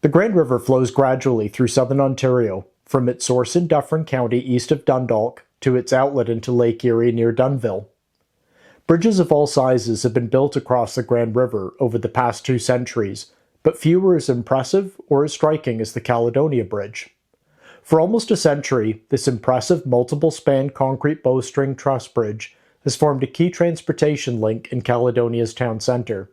The Grand River flows gradually through southern Ontario, from its source in Dufferin County east of Dundalk to its outlet into Lake Erie near Dunnville. Bridges of all sizes have been built across the Grand River over the past 2 centuries, but few were as impressive or as striking as the Caledonia Bridge. For almost a century, this impressive multiple-span concrete bowstring truss bridge has formed a key transportation link in Caledonia's town centre.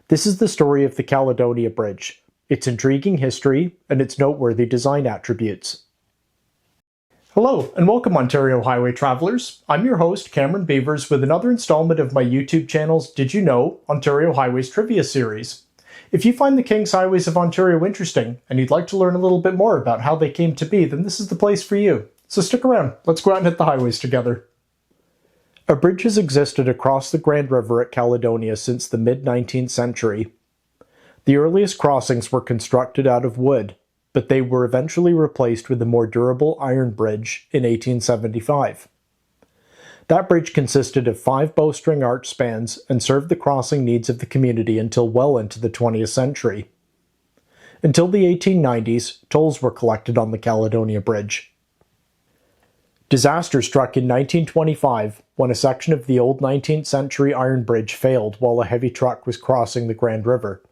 This is the story of the Caledonia Bridge, its intriguing history, and its noteworthy design attributes. Hello, and welcome Ontario Highway Travelers. I'm your host, Cameron Beavers, with another installment of my YouTube channel's Did You Know? Ontario Highways Trivia series. If you find the King's Highways of Ontario interesting, and you'd like to learn a little bit more about how they came to be, then this is the place for you. So stick around, let's go out and hit the highways together. A bridge has existed across the Grand River at Caledonia since the mid-19th century. The earliest crossings were constructed out of wood, but they were eventually replaced with a more durable iron bridge in 1875. That bridge consisted of 5 bowstring arch spans and served the crossing needs of the community until well into the 20th century. Until the 1890s, tolls were collected on the Caledonia Bridge. Disaster struck in 1925 when a section of the old 19th century iron bridge failed while a heavy truck was crossing the Grand River.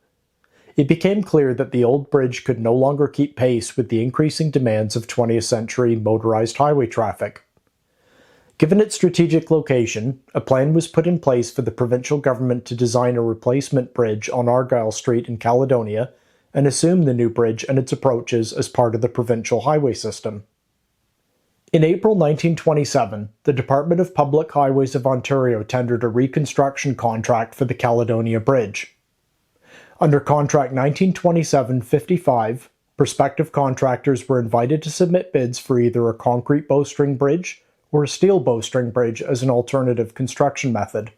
It became clear that the old bridge could no longer keep pace with the increasing demands of 20th century motorized highway traffic. Given its strategic location, a plan was put in place for the provincial government to design a replacement bridge on Argyle Street in Caledonia and assume the new bridge and its approaches as part of the provincial highway system. In April 1927, the Department of Public Highways of Ontario tendered a reconstruction contract for the Caledonia Bridge. Under Contract 1927-55, prospective contractors were invited to submit bids for either a concrete bowstring bridge or a steel bowstring bridge as an alternative construction method.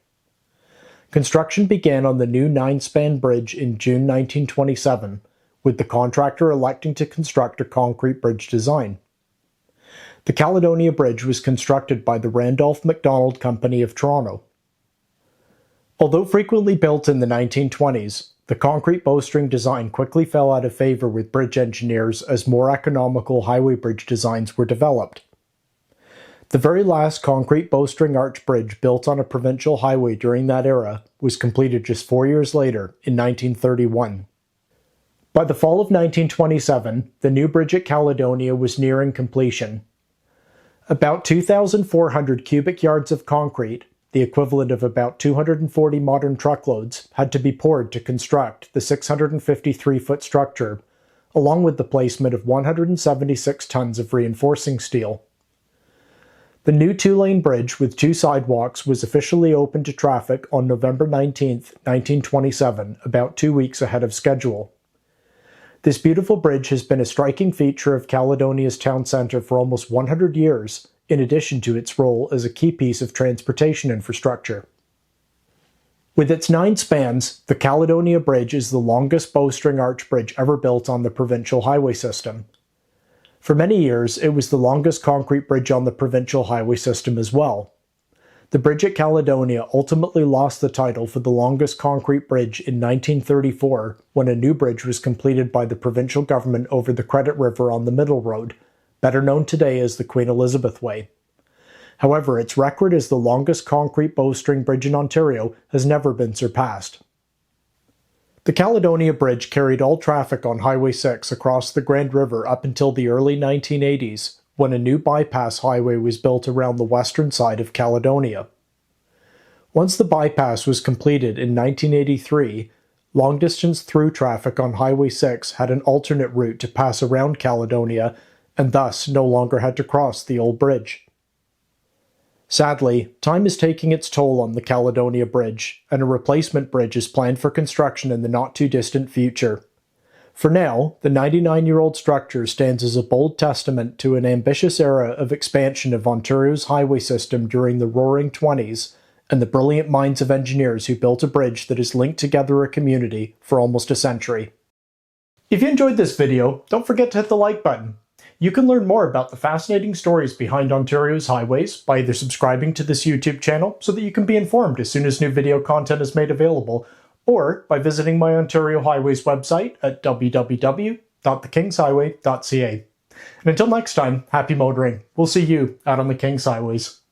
Construction began on the new 9-span bridge in June 1927, with the contractor electing to construct a concrete bridge design. The Caledonia Bridge was constructed by the Randolph MacDonald Company of Toronto. Although frequently built in the 1920s, the concrete bowstring design quickly fell out of favor with bridge engineers as more economical highway bridge designs were developed. The very last concrete bowstring arch bridge built on a provincial highway during that era was completed just 4 years later, in 1931. By the fall of 1927, the new bridge at Caledonia was nearing completion. About 2,400 cubic yards of concrete, the equivalent of about 240 modern truckloads, had to be poured to construct the 653-foot structure, along with the placement of 176 tons of reinforcing steel. The new 2-lane bridge with 2 sidewalks was officially opened to traffic on November 19, 1927, about 2 weeks ahead of schedule. This beautiful bridge has been a striking feature of Caledonia's town centre for almost 100 years, in addition to its role as a key piece of transportation infrastructure. With its 9 spans, the Caledonia Bridge is the longest bowstring arch bridge ever built on the provincial highway system. For many years, it was the longest concrete bridge on the provincial highway system as well. The bridge at Caledonia ultimately lost the title for the longest concrete bridge in 1934 when a new bridge was completed by the provincial government over the Credit River on the Middle Road, better known today as the Queen Elizabeth Way. However, its record as the longest concrete bowstring bridge in Ontario has never been surpassed. The Caledonia Bridge carried all traffic on Highway 6 across the Grand River up until the early 1980s, when a new bypass highway was built around the western side of Caledonia. Once the bypass was completed in 1983, long-distance through traffic on Highway 6 had an alternate route to pass around Caledonia and thus no longer had to cross the old bridge. Sadly, time is taking its toll on the Caledonia Bridge, and a replacement bridge is planned for construction in the not-too-distant future. For now, the 99-year-old structure stands as a bold testament to an ambitious era of expansion of Ontario's highway system during the Roaring '20s, and the brilliant minds of engineers who built a bridge that has linked together a community for almost a century. If you enjoyed this video, don't forget to hit the like button. You can learn more about the fascinating stories behind Ontario's highways by either subscribing to this YouTube channel so that you can be informed as soon as new video content is made available, or by visiting my Ontario Highways website at www.thekingshighway.ca. And until next time, happy motoring. We'll see you out on the King's Highways.